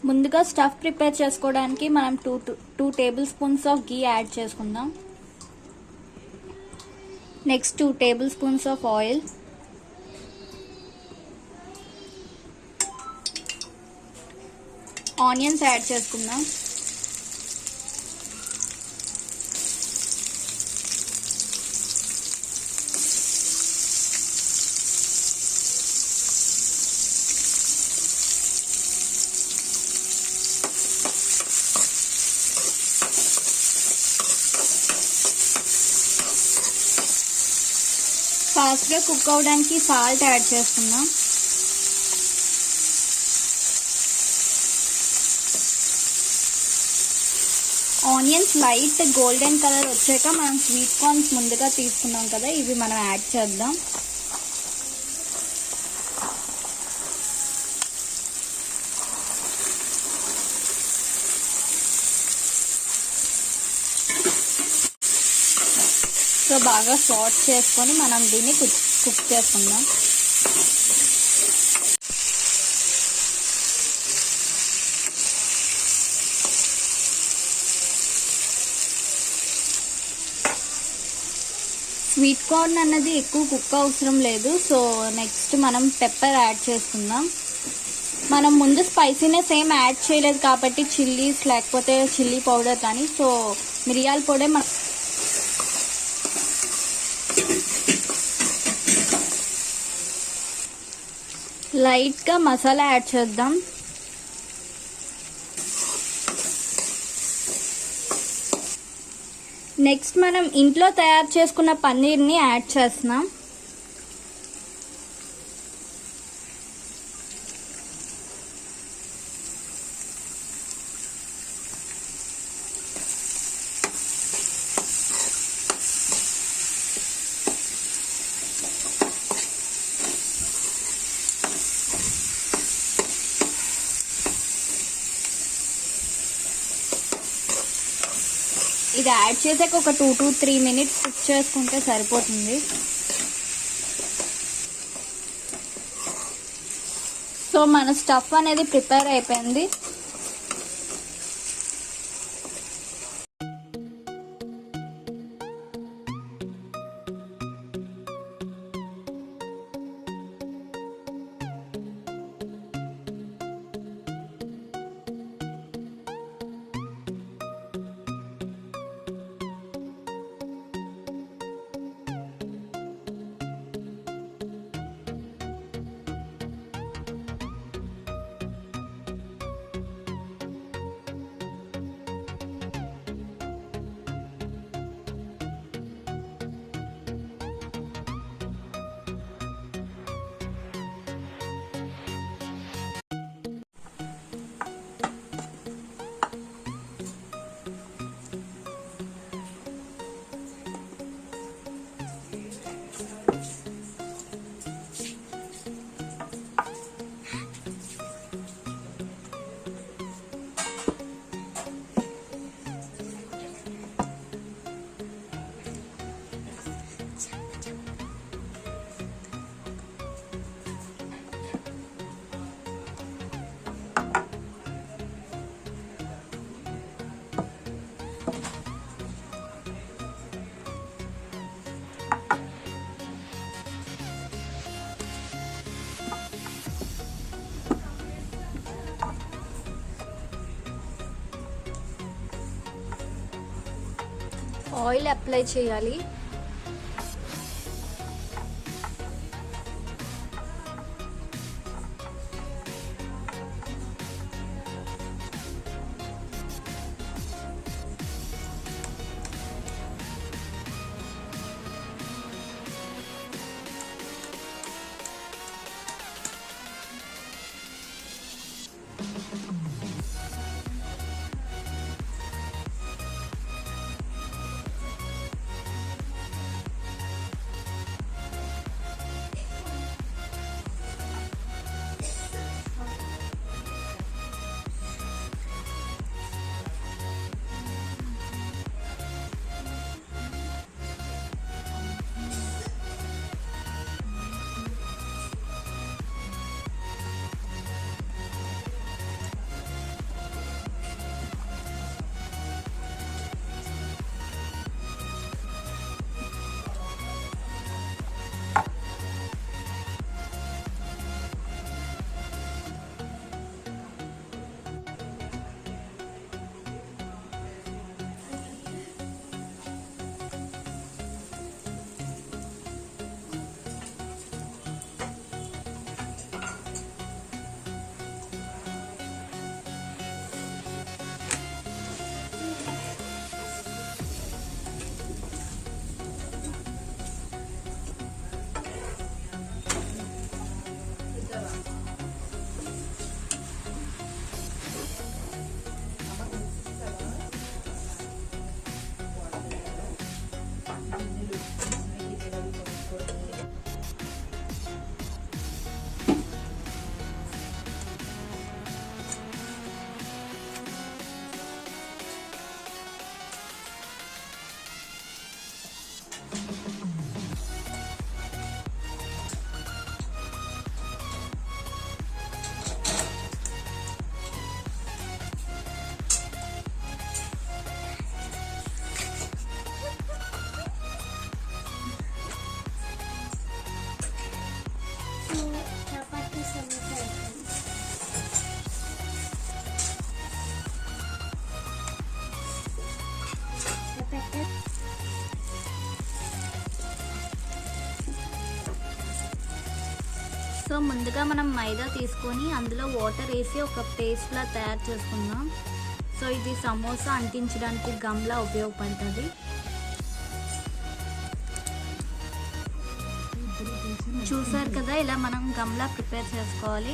ముందుగా stuff prepare చేసుకోవడానికి మనం 2 tablespoons of ghee add చేసుకుందాం. Next 2 tablespoons of oil, onions add చేసుకుందాం. ఫాస్ట్గా కుక్ అవడానికి సాల్ట్ యాడ్ చేసుకుందాం. ఆనియన్స్ లైట్ గోల్డెన్ కలర్ వచ్చాక మనం స్వీట్ కార్న్స్ ముందుగా తీసుకున్నాం కదా, ఇవి మనం యాడ్ చేద్దాం. సో బాగా సాట్ చేసుకొని మనం దీన్ని కుక్ చేసుకుందాం. స్వీట్ కార్న్ అన్నది ఎక్కువ కుక్ అవసరం లేదు. సో నెక్స్ట్ మనం పెప్పర్ యాడ్ చేసుకుందాం. మనం ముందు స్పైసీనెస్ ఏం యాడ్ చేయలేదు కాబట్టి చిల్లీస్ లేకపోతే చిల్లీ పౌడర్ కానీ, సో మిరియాల పొడి లైట్గా మసాలా యాడ్ చేద్దాం. నెక్స్ట్ మనం ఇంట్లో తయారు చేసుకున్న పన్నీర్ని యాడ్ చేస్తున్నాం. ఇది యాడ్ చేసాక ఒక 2 to 3 minutes కుక్ చేసుకుంటే సరిపోతుంది. సో మన స్టఫ్ అనేది ప్రిపేర్ అయిపోయింది. ఆయిల్ అప్లై చేయాలి. సో ముందుగా మనం మైదా తీసుకొని అందులో వాటర్ వేసి ఒక పేస్ట్లా తయారు చేసుకుందాం. సో ఇది సమోసా అంటించడానికి గమ్లా ఉపయోగపడుతుంది. చూసారు కదా, ఇలా మనం గమ్లా ప్రిపేర్ చేసుకోవాలి.